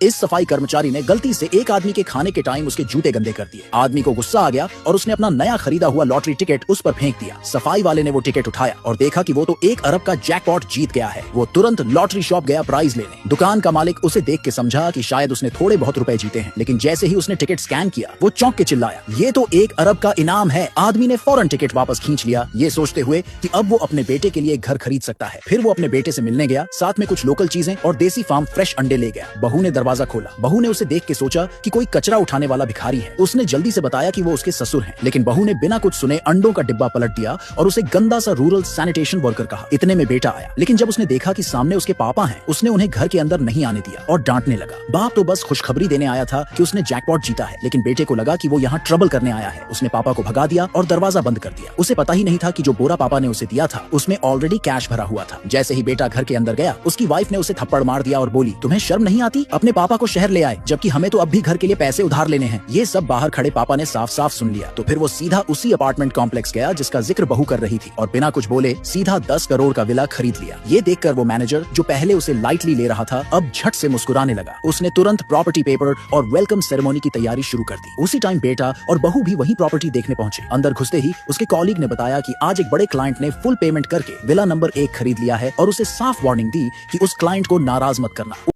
इस सफाई कर्मचारी ने गलती से एक आदमी के खाने के टाइम उसके जूते गंदे कर दिए। आदमी को गुस्सा आ गया और उसने अपना नया खरीदा हुआ लॉटरी टिकट उस पर फेंक दिया। सफाई वाले ने वो टिकट उठाया और देखा कि वो तो 1 अरब का जैकपॉट जीत गया है। वो तुरंत लॉटरी शॉप गया प्राइज लेने। दुकान का मालिक उसे देख के समझा कि शायद उसने थोड़े बहुत रुपए जीते हैं, लेकिन जैसे ही उसने टिकट स्कैन किया वो चौंक के चिल्लाया, ये तो 1 अरब का इनाम है। आदमी ने फौरन टिकट वापस खींच लिया, ये सोचते हुए कि अब वो अपने बेटे के लिए एक घर खरीद सकता है। फिर वो अपने बेटे से मिलने गया, साथ में कुछ लोकल चीजें और देसी फार्म फ्रेश अंडे ले गया। बहू ने दरवाजा खोला। बहू ने उसे देख के सोचा कि कोई कचरा उठाने वाला भिखारी है। उसने जल्दी से बताया कि वो उसके ससुर हैं, लेकिन बहू ने बिना कुछ सुने अंडों का डिब्बा पलट दिया और उसे गंदा सा रूरल सैनिटेशन वर्कर कहा। इतने में बेटा आया, लेकिन जब उसने देखा कि सामने उसके पापा हैं, उसने उन्हें घर के अंदर नहीं आने दिया और डांटने लगा। बाप तो बस खुशखबरी देने आया था कि उसने जैकपॉट जीता है, लेकिन बेटे को लगा कि वो यहाँ ट्रबल करने आया है। उसने पापा को भगा दिया और दरवाजा बंद कर दिया। उसे पता ही नहीं था कि जो बोरा पापा ने उसे दिया था उसमें ऑलरेडी कैश भरा हुआ था। जैसे ही बेटा घर के अंदर गया, उसकी वाइफ ने उसे थप्पड़ मार दिया और बोली, तुम्हें शर्म नहीं आती? अपने पापा को शहर ले आए, जबकि हमें तो अब भी घर के लिए पैसे उधार लेने हैं। ये सब बाहर खड़े पापा ने साफ साफ सुन लिया। तो फिर वो सीधा उसी अपार्टमेंट कॉम्प्लेक्स गया जिसका जिक्र बहू कर रही थी और बिना कुछ बोले सीधा 10 करोड़ का विला खरीद लिया। ये देखकर वो मैनेजर जो पहले उसे लाइटली ले रहा था अब झट से मुस्कुराने लगा। उसने तुरंत प्रॉपर्टी पेपर और वेलकम सेरेमनी की तैयारी शुरू कर दी। उसी टाइम बेटा और बहू भी वही प्रॉपर्टी देखने पहुंचे। अंदर घुसते ही उसके कॉलीग ने बताया कि आज एक बड़े क्लाइंट ने फुल पेमेंट करके विला नंबर 1 खरीद लिया है और उसे साफ वार्निंग दी कि उस क्लाइंट को नाराज मत करना।